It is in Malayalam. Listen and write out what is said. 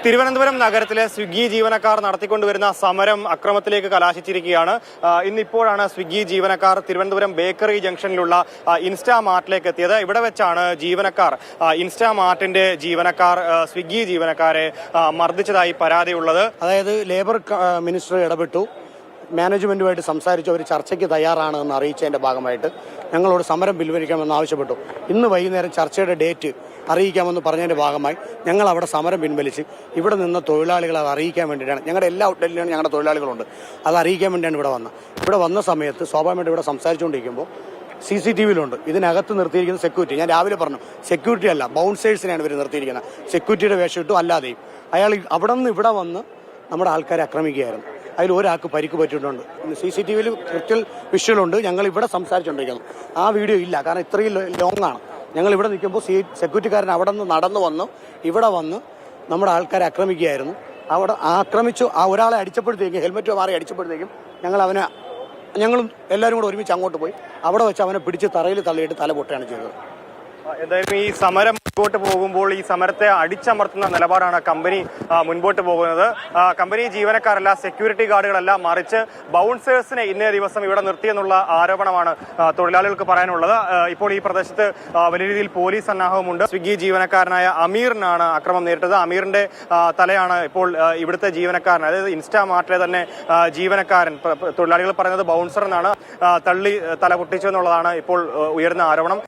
തിരുവനന്തപുരം നഗരത്തിലെ സ്വിഗ്ഗി ജീവനക്കാർ നടത്തിക്കൊണ്ടുവരുന്ന സമരം അക്രമത്തിലേക്ക് കലാശിച്ചിരിക്കുകയാണ്. ഇന്നിപ്പോഴാണ് സ്വിഗ്ഗി ജീവനക്കാർ തിരുവനന്തപുരം ബേക്കറി ജംഗ്ഷനിലുള്ള ഇൻസ്റ്റാമാർട്ടിലേക്ക് എത്തിയത്. ഇവിടെ വെച്ചാണ് ഇൻസ്റ്റാമാർട്ടിന്റെ ജീവനക്കാർ സ്വിഗ്ഗി ജീവനക്കാരെ മർദ്ദിച്ചതായി പരാതിയുള്ളത്. അതായത് ലേബർ മിനിസ്റ്റർ ഇടപെട്ടു, മാനേജ്മെന്റുമായിട്ട് സംസാരിച്ച് അവർ ചർച്ചയ്ക്ക് തയ്യാറാണെന്ന് അറിയിച്ചതിന്റെ ഭാഗമായിട്ട് ഞങ്ങളോട് സമരം പിൻവലിക്കണമെന്ന് ആവശ്യപ്പെട്ടു. ഇന്ന് വൈകുന്നേരം ചർച്ചയുടെ ഡേറ്റ് അറിയിക്കാമെന്ന് പറഞ്ഞതിന്റെ ഭാഗമായി ഞങ്ങൾ അവിടെ സമരം പിൻവലിച്ച് ഇവിടെ നിന്ന് തൊഴിലാളികളെ അത് അറിയിക്കാൻ വേണ്ടിയിട്ടാണ്. ഞങ്ങളുടെ എല്ലാ ഔട്ട്ലെറ്റിലും ഞങ്ങളുടെ തൊഴിലാളികളുണ്ട്, അത് അറിയിക്കാൻ വേണ്ടിയാണ് ഇവിടെ വന്ന സമയത്ത് സ്വാഭാവികമായിട്ട് ഇവിടെ സംസാരിച്ചുകൊണ്ടിരിക്കുമ്പോൾ CCTVയിലുണ്ട് ഇതിനകത്ത് നിർത്തിയിരിക്കുന്ന സെക്യൂരിറ്റി. ഞാൻ രാവിലെ പറഞ്ഞു, സെക്യൂരിറ്റി അല്ല, ബൗൺസേഴ്സിനെയാണ് ഇവർ നിർത്തിയിരിക്കുന്നത്. സെക്യൂരിറ്റിയുടെ വേഷം ഇട്ടു, അല്ലാതെയും അയാൾ അവിടെ നിന്ന് ഇവിടെ വന്ന് നമ്മുടെ ആൾക്കാരെ ആക്രമിക്കുകയായിരുന്നു. അതിൽ ഒരാൾക്ക് പരിക്ക് പറ്റിയിട്ടുണ്ട്. CCTVയിൽ കൃത്യ വിഷ്വലുണ്ട്. ഞങ്ങൾ ഇവിടെ സംസാരിച്ചുകൊണ്ടിരിക്കുന്നു. ആ വീഡിയോ ഇല്ല, കാരണം ഇത്രയും ലോങ് ആണ്. ഞങ്ങൾ ഇവിടെ നിൽക്കുമ്പോൾ സെക്യൂരിറ്റിക്കാരൻ അവിടെ നിന്ന് നടന്നു വന്ന് ഇവിടെ വന്ന് നമ്മുടെ ആൾക്കാരെ ആക്രമിക്കുകയായിരുന്നു. അവിടെ ആക്രമിച്ചു. ആ ഒരാളെ അടിച്ചപ്പോഴത്തേക്കും, ഹെൽമെറ്റ് മാറി അടിച്ചപ്പോഴത്തേക്കും ഞങ്ങളും എല്ലാവരും കൂടെ ഒരുമിച്ച് അങ്ങോട്ട് പോയി അവിടെ വെച്ച് അവനെ പിടിച്ച് തറയിൽ തള്ളിയിട്ട് തല പൊട്ടുകയാണ് ചെയ്തത്. എന്തായാലും ഈ സമരം മുൻപോട്ട് പോകുമ്പോൾ ഈ സമരത്തെ അടിച്ചമർത്തുന്ന നിലപാടാണ് കമ്പനി മുൻപോട്ട് പോകുന്നത്. കമ്പനി ജീവനക്കാരല്ല, സെക്യൂരിറ്റി ഗാർഡുകളല്ല, മറിച്ച് ബൗൺസേഴ്സിനെ ഇന്നേ ദിവസം ഇവിടെ നിർത്തിയെന്നുള്ള ആരോപണമാണ് തൊഴിലാളികൾക്ക് പറയാനുള്ളത്. ഇപ്പോൾ ഈ പ്രദേശത്ത് വലിയ രീതിയിൽ പോലീസ് സന്നാഹവുമുണ്ട്. സ്വിഗ്ഗി ജീവനക്കാരനായ അമീറിനാണ് അക്രമം നേരിട്ടത്. അമീറിന്റെ തലയാണ് ഇപ്പോൾ ഇവിടുത്തെ ജീവനക്കാരൻ, അതായത് ഇൻസ്റ്റാമാർട്ടിലെ തന്നെ ജീവനക്കാരൻ, തൊഴിലാളികൾ പറയുന്നത് ബൗൺസർ എന്നാണ്, തള്ളി തല പൊട്ടിച്ചു എന്നുള്ളതാണ് ഇപ്പോൾ ഉയർന്ന ആരോപണം.